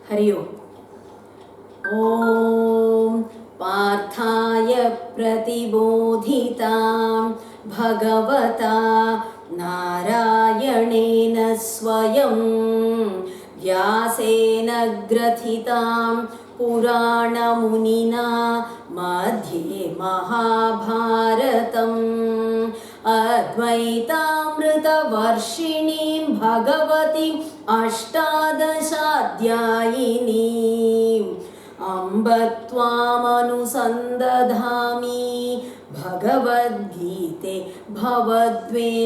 हरि ओम्। ॐ पार्थाय प्रतिबोधितां भगवता नारायणेन स्वयं व्यासेन ग्रथितां पुराणमुनिना मध्ये महाभारतम् अद्वैतामृतवर्षिणीं भगवतीम् अष्टादशाध्यायिनीम् अम्ब त्वामनुसन्दधामि भगवद्गीते भवद्वेषिणीं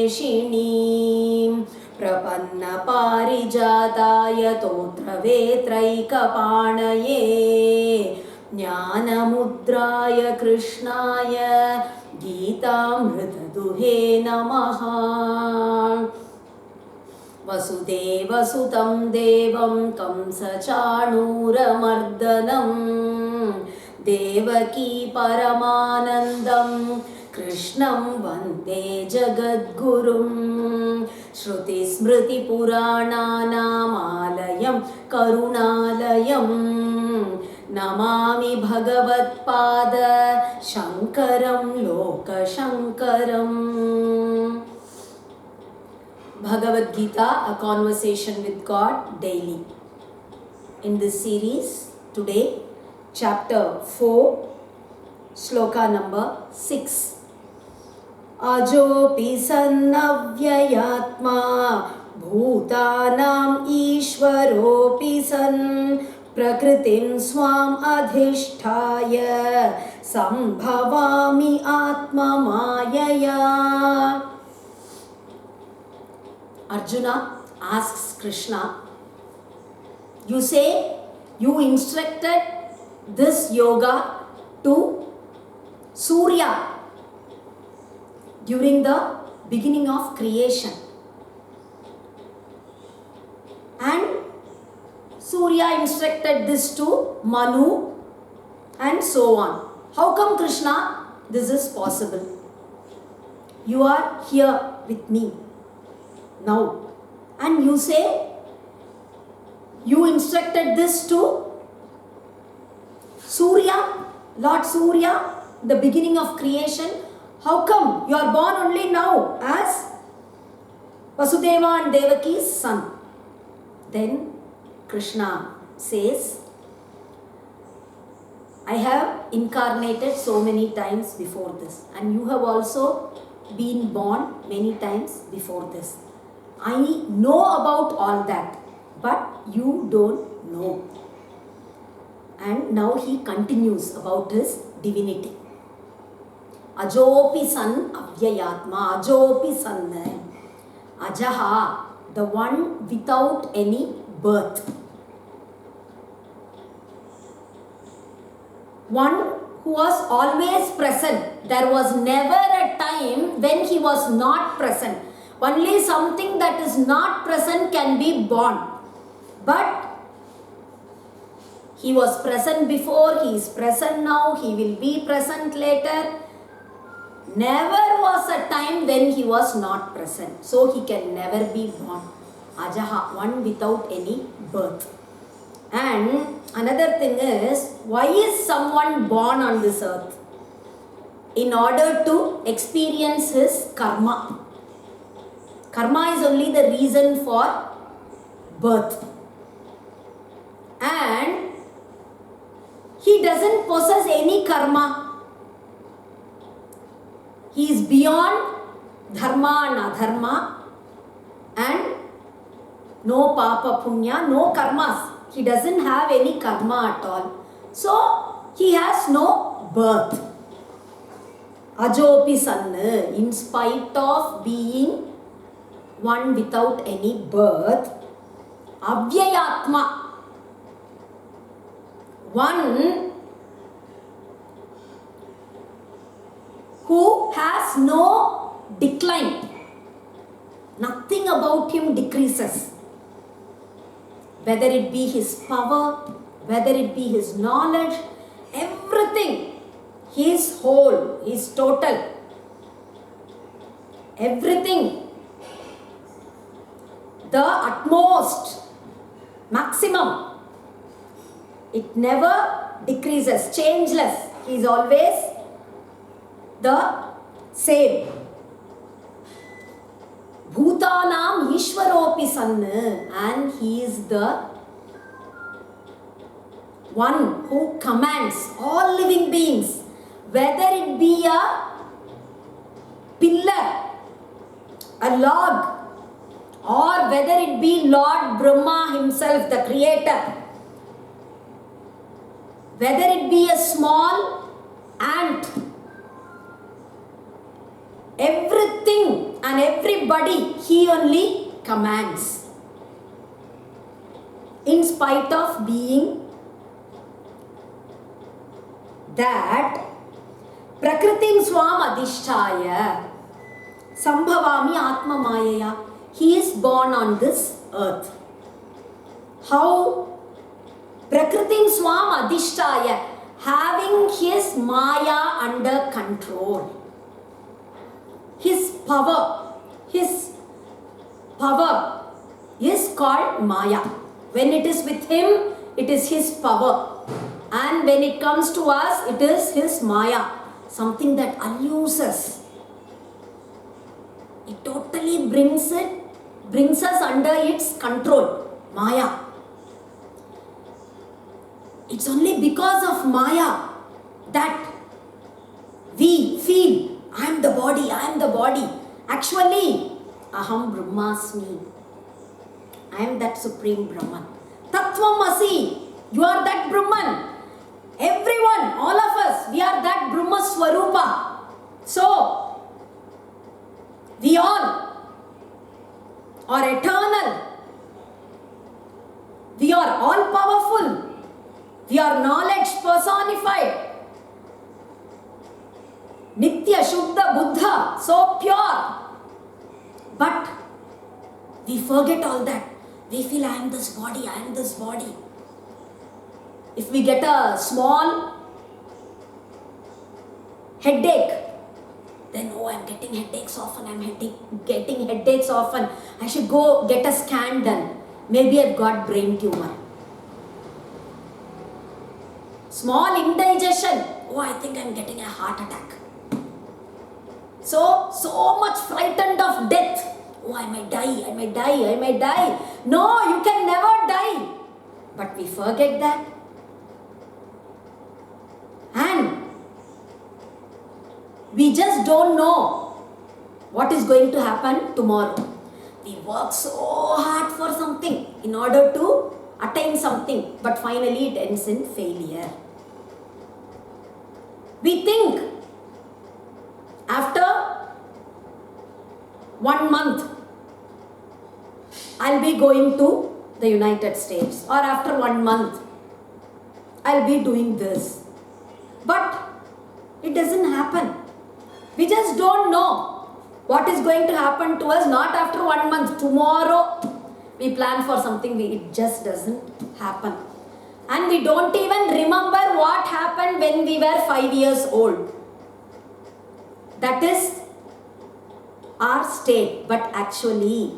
प्रपन्नपारिजाताय तोत्रवेत्रैकपाणये ज्ञानमुद्राय कृष्णाय गीतामृतदुहे नमः। वसुदेवसुतं देवं कंसचाणूरमर्दनं देवकी परमानन्दं कृष्णं वन्दे जगद्गुरुं श्रुतिस्मृतिपुराणानामालयं करुणालयं नमामि भगवत्पाद शङ्करं लोकशङ्करम्। Bhagavad Gita, a conversation with God daily. In this series, today, chapter 4, sloka number 6. Ajopi sannavyayatma bhutanam ishwaropi san prakritim swam adhisthaya sambhavami atma mayaya. Arjuna asks Krishna, you say you instructed this yoga to Surya during the beginning of creation. And Surya instructed this to Manu and so on. How come, Krishna, this is possible? You are here with me now, and you say you instructed this to Surya, Lord Surya, the beginning of creation. How come you are born only now as Vasudeva and Devaki's son? Then Krishna says, I have incarnated so many times before this, and you have also been born many times before this. I know about all that, but you don't know. And now he continues about his divinity. Ajopi san avyayatma, ajopi san, ajaha, the one without any birth. One who was always present. There was never a time when he was not present. Only something that is not present can be born. But he was present before, he is present now, he will be present later. Never was a time when he was not present. So he can never be born. Ajaha, one without any birth. And another thing is, why is someone born on this earth? In order to experience his karma. Karma is only the reason for birth. And he doesn't possess any karma. He is beyond dharma and adharma, and no papa punya, no karmas. He doesn't have any karma at all. So he has no birth. Ajopi sanna, in spite of being one without any birth, avyayatma, one who has no decline. Nothing about him decreases. Whether it be his power, whether it be his knowledge, everything, he is whole, he is total. Everything, the utmost, maximum It never decreases, changeless. He is always the same. Bhutanam Ishwaropi Sanna, and he is the one who commands all living beings, whether it be a pillar, a log, or whether it be Lord Brahma himself, the creator, whether it be a small ant, everything and everybody he only commands, in spite of being that Prakritim Swam Adhishtaya Sambhavami Atma Mayaya. He is born on this earth. How? Prakritim Swam Adhishtaya, having his Maya under control. His power is called Maya. When it is with him, it is his power. And when it comes to us, it is his Maya. Something that allures us. It totally brings us under its control. Maya. It's only because of Maya that we feel, I am the body, I am the body. Actually, Aham Brahmasmi. I am that Supreme Brahman. Tattvamasi. You are that Brahman. Everyone, all of us, we are that Brahma Swarupa. So, we all are eternal. We are all powerful. We are knowledge personified. Nitya Shuddha Buddha, so pure. But we forget all that. We feel, I am this body, I am this body. If we get a small headache, then I am getting headaches often, getting headaches often. I should go get a scan done. Maybe I've got brain tumor. Small indigestion, I think I'm getting a heart attack. So much frightened of death. I may die. No, you can never die. But we forget that. And we just don't know what is going to happen tomorrow. We work so hard for something in order to attain something, but finally it ends in failure. We think after 1 month I'll be going to the United States, or after 1 month I'll be doing this. But it doesn't happen. We just don't know what is going to happen to us, not after 1 month. Tomorrow we plan for something, it just doesn't happen. And we don't even remember what happened when we were 5 years old. That is our state. But actually,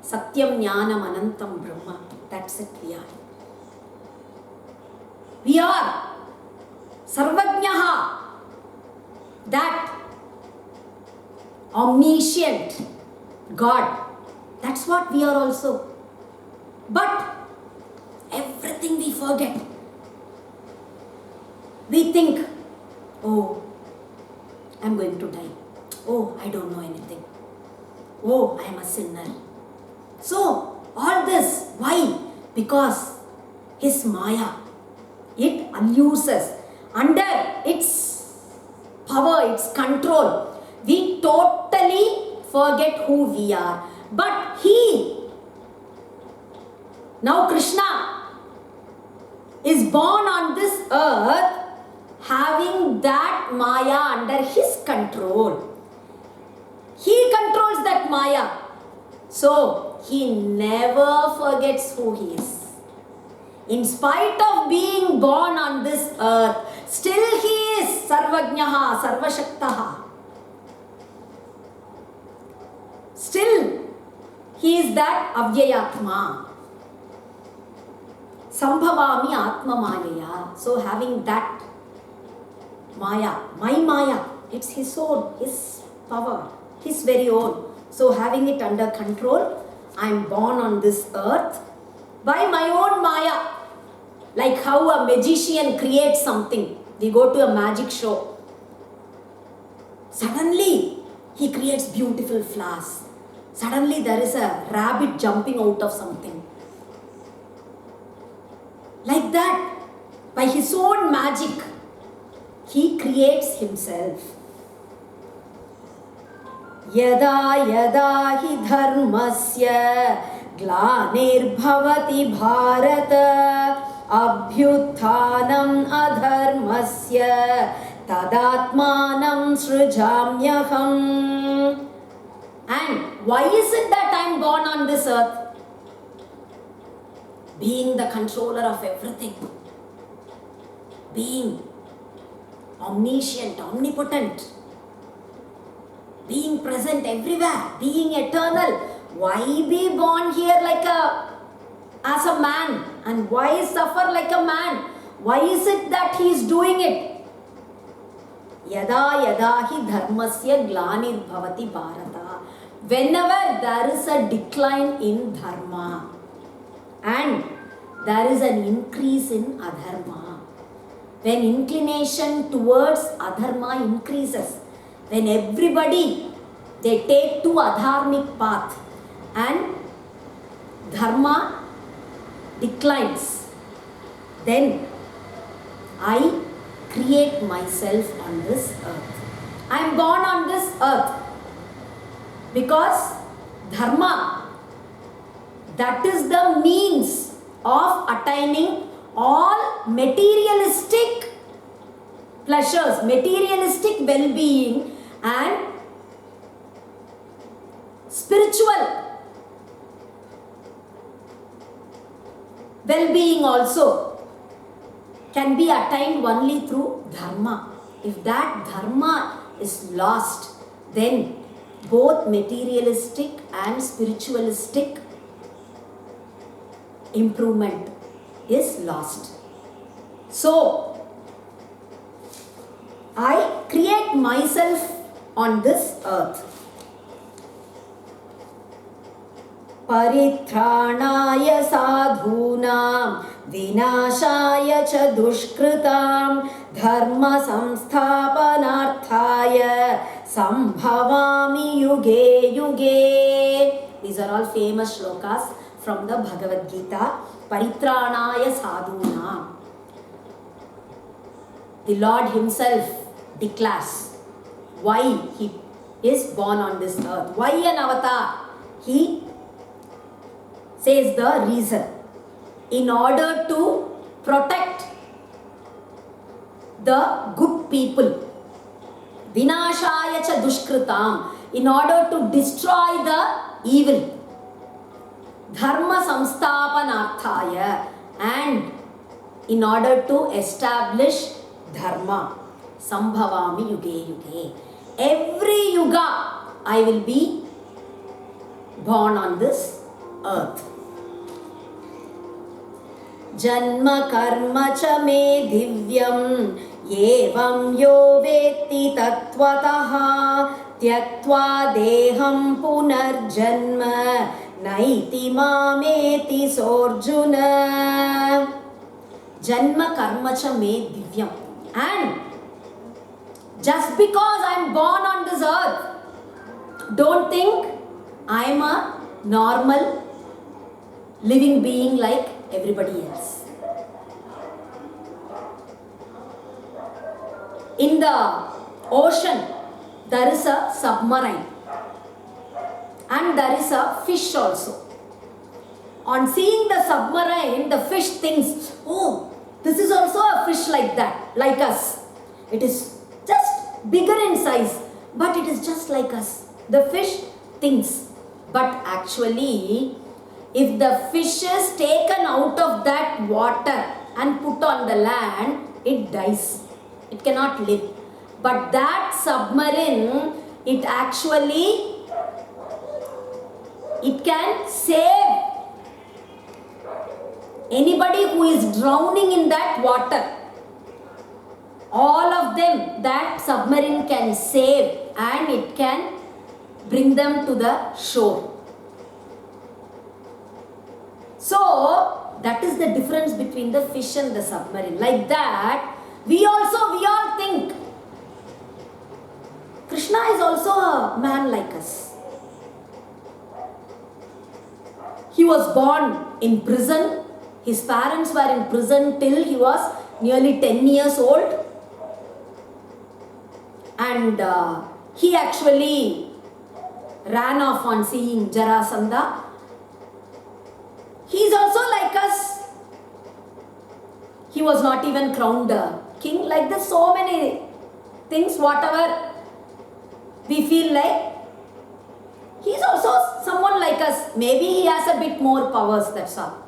Satyam Jnanam Anantam Brahma. That's it, we are. We are Sarvajnaha, that omniscient God. That's what we are also. But everything we forget. We think, I'm going to die. I don't know anything. I am a sinner. So, all this, why? Because his Maya, it allures us. Under its power, its control, we totally forget who we are. But now Krishna is born on this earth having that Maya under his control. He controls that Maya. So, he never forgets who he is. In spite of being born on this earth, still he is Sarvajnaha, Sarvashaktaha. Still, he is that Avyayatma. Sambhavami Atma Mayaya. So having that Maya, my Maya, it's his own, his power, his very own. So having it under control, I am born on this earth by my own Maya. Like how a magician creates something. We go to a magic show. Suddenly, he creates beautiful flowers. Suddenly, there is a rabbit jumping out of something. Like that, by his own magic, he creates himself. Yada yada hi dharmasya glanirbhavati bharata abhyutthanam adharmasya tadatmanam srujamyaham. And why is it that I am born on this earth? Being the controller of everything, being omniscient, omnipotent, being present everywhere, being eternal. Why be born here as a man, and why suffer like a man? Why is it that he is doing it? Yada yada hi dharmasya glanirbhavati bharata. Whenever there is a decline in dharma and there is an increase in adharma, when inclination towards adharma increases, when everybody they take to adharmic path and dharma declines, then I create myself on this earth. I am born on this earth because dharma, that is the means of attaining all materialistic pleasures, materialistic well-being and spiritual well-being also can be attained only through dharma. If that dharma is lost, then both materialistic and spiritualistic improvement is lost. So, I create myself on this earth. Paritranaya sadhunam vinashaya cha dushkritam dharma samsthapanarthaya sambhavami yuge yuge. These are all famous shlokas from the Bhagavad Gita. Paritranaya sadhunam. The Lord himself declares why he is born on this earth. Why an avatar? He says the reason. In order to protect the good people. Vinashaya cha dushkritam. In order to destroy the evil. Dharma samsthapanarthaya. And in order to establish dharma. Sambhavami yuge yuge. Every yuga I will be born on this earth. Janma karma cha me divyam evam yo veti tattvataha tyaktva deham punarjanma naiti mameti sorjuna. Janma karma cha me divyam. And just because I am born on this earth, don't think I am a normal living being like everybody else. In the ocean, there is a submarine and there is a fish also. On seeing the submarine, the fish thinks, oh, this is also a fish like that, like us. It is just bigger in size, but it is just like us. The fish thinks. But actually, if the fish is taken out of that water and put on the land, it dies. It cannot live. But that submarine, it can save Anybody who is drowning in that water, all of them that submarine can save and it can bring them to the shore. So that is the difference between the fish and the submarine. Like that, we all think Krishna is also a man like us. He was born in prison. His parents were in prison till he was nearly 10 years old. And he actually ran off on seeing Jarasandha. He is also like us. He was not even crowned king. Like this, so many things, whatever we feel like, he is also someone like us. Maybe he has a bit more powers, that's all.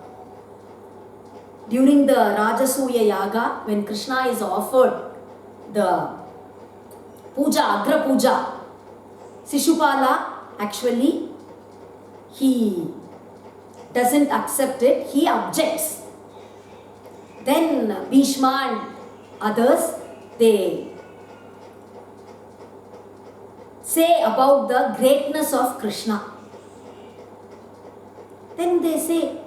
During the Rajasuya Yaga, when Krishna is offered the puja, Agra Puja, Shishupala actually, he doesn't accept it, he objects. Then Bhishma and others, they say about the greatness of Krishna. Then they say,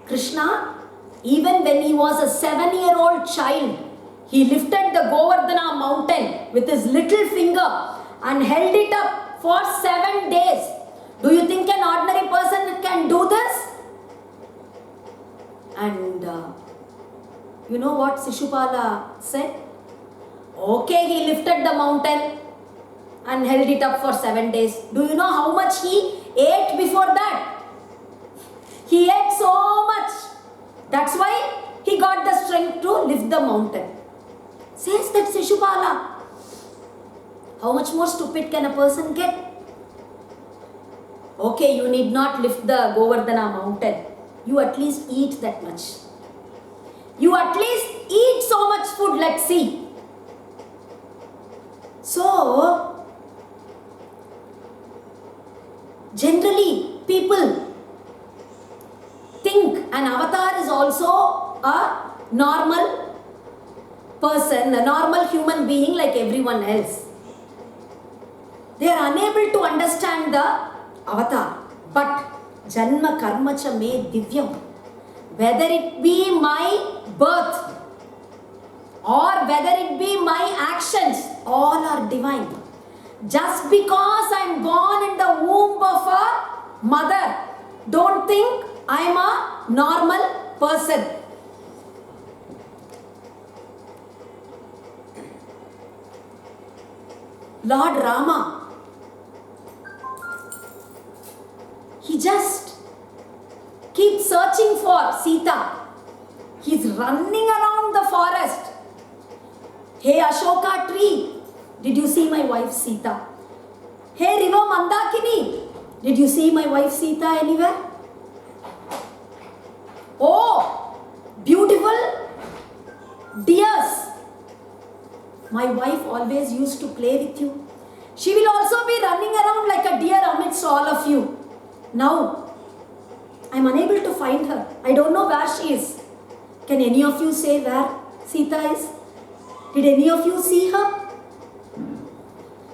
Krishna, even when he was a 7-year-old child, he lifted the Govardhana mountain with his little finger and held it up for 7 days. Do you think an ordinary person can do this? And you know what Shishupala said? Okay, he lifted the mountain and held it up for 7 days. Do you know how much he ate before that? He ate so much. That's why he got the strength to lift the mountain. Says that Shishupala. How much more stupid can a person get? Okay, you need not lift the Govardhana mountain. You at least eat that much. You at least eat so much food, let's see. So, generally people think an avatar is also a normal person, a normal human being like everyone else. They are unable to understand the avatar. But Janma Karma Cha Me Divyam. Whether it be my birth or whether it be my actions, all are divine. Just because I am born in the womb of a mother, don't think I am a normal person. Lord Rama, he just keeps searching for Sita. He's running around the forest. Hey Ashoka tree, did you see my wife Sita? Hey river Mandakini, did you see my wife Sita anywhere? Oh, beautiful deers. My wife always used to play with you. She will also be running around like a deer amidst all of you. Now, I am unable to find her. I don't know where she is. Can any of you say where Sita is? Did any of you see her?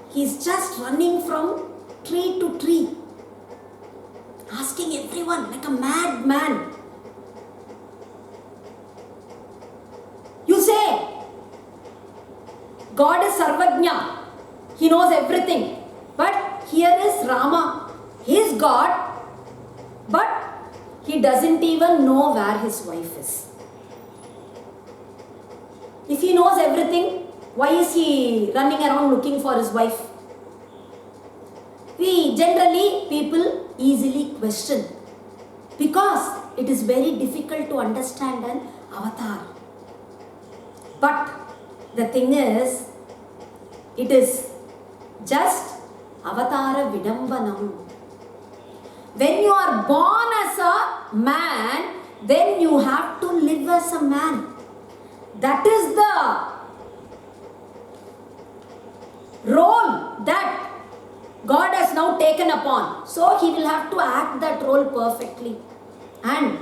He is just running from tree to tree, asking everyone like a madman. You say, God is Sarvajna. He knows everything. But here is Rama. He is God. But he doesn't even know where his wife is. If he knows everything, why is he running around looking for his wife? People easily question. Because it is very difficult to understand an avatar. But the thing is, it is just avatara vidambanam. When you are born as a man, then you have to live as a man. That is the role that God has now taken upon. So he will have to act that role perfectly. And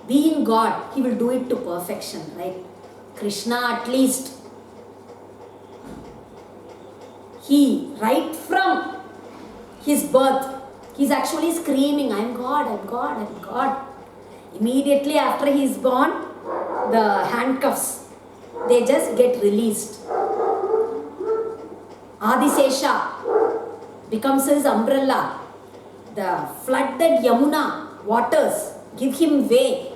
being God, he will do it to perfection, right? Krishna at least, he, right from his birth, he's actually screaming, I'm God, I'm God, I'm God. Immediately after he is born, the handcuffs, they just get released. Adisesha becomes his umbrella. The flooded Yamuna waters give him way.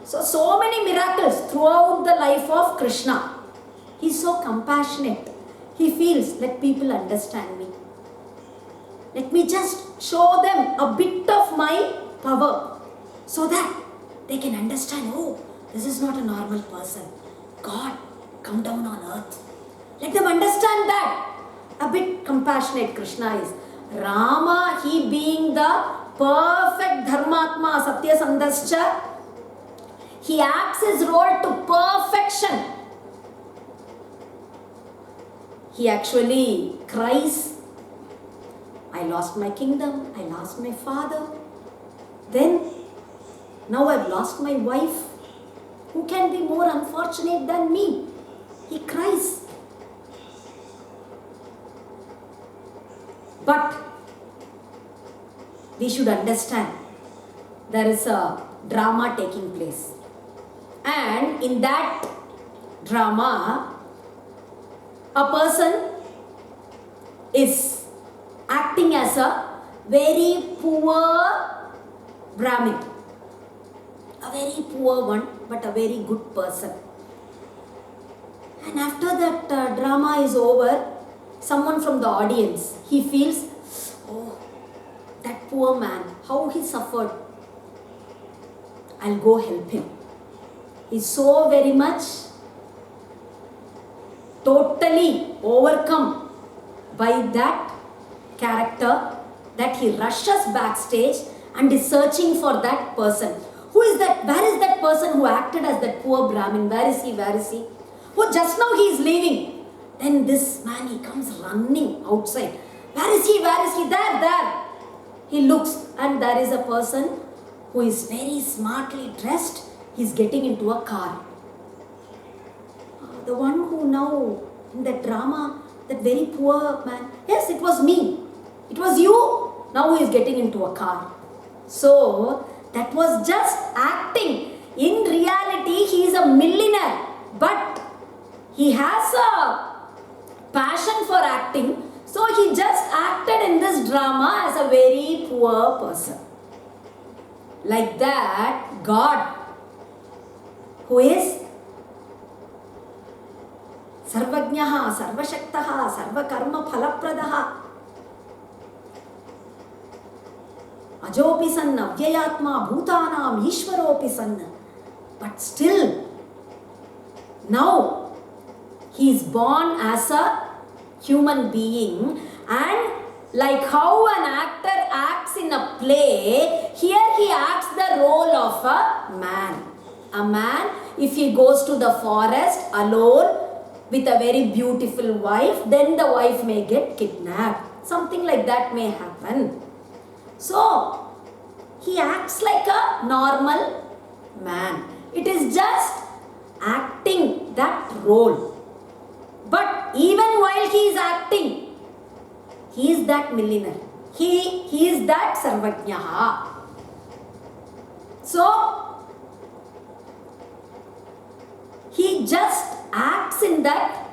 So many miracles throughout the life of Krishna. He's so compassionate. He feels, let people understand me. Let me just show them a bit of my power so that they can understand, oh, this is not a normal person. God, come down on earth. Let them understand that. A bit compassionate Krishna is. Rama, he being the perfect Dharmatma, Satyasandascha, he acts his role to perfection. He actually cries, I lost my kingdom, I lost my father. Then, now I've lost my wife. Who can be more unfortunate than me? He cries. But we should understand there is a drama taking place. And in that drama, a person is acting as a very poor Brahmin. A very poor one, but a very good person. And after that drama is over, someone from the audience, he feels, oh, that poor man, how he suffered. I'll go help him. He's so very much totally overcome by that character that he rushes backstage and is searching for that person. Who is that? Where is that person who acted as that poor Brahmin? Where is he? Where is he? Oh, just now he is leaving. Then this man, he comes running outside. Where is he? Where is he? There. He looks and there is a person who is very smartly dressed. He's getting into a car. The one who now, in that drama, that very poor man, yes, it was me. It was you. Now he is getting into a car. So, that was just acting. In reality, he is a millionaire. But he has a passion for acting. So, he just acted in this drama as a very poor person. Like that, God, who is Sarvajnaha, Sarvashaktaha, Sarvakarma Phalapradaha, Ajopi Sanna, Vyayatma, Bhutanam, Ishwaropi Sanna. But still, now, he is born as a human being, and like how an actor acts in a play, here he acts the role of a man. A man, if he goes to the forest alone with a very beautiful wife, then the wife may get kidnapped. Something like that may happen. So, he acts like a normal man. It is just acting that role. But even while he is acting, he is that millionaire. He is that Sarvajnaha. So, he just acts in that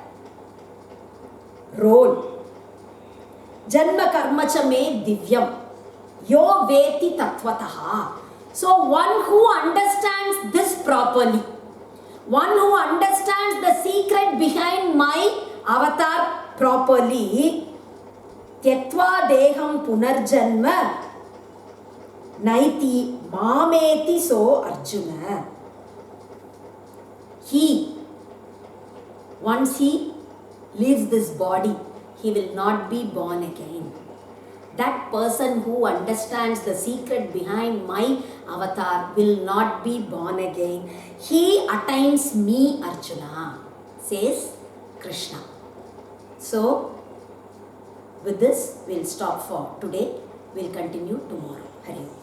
role. Janma karmacha me divyam. Yo veti tattvataha. So, one who understands this properly, one who understands the secret behind my avatar properly, Tyaktva deham punarjanma naiti mameti so Arjuna. He, once he leaves this body, he will not be born again. That person who understands the secret behind my avatar will not be born again. He attains me, Arjuna, says Krishna. So, with this, we'll stop for today. We'll continue tomorrow. Hari Om.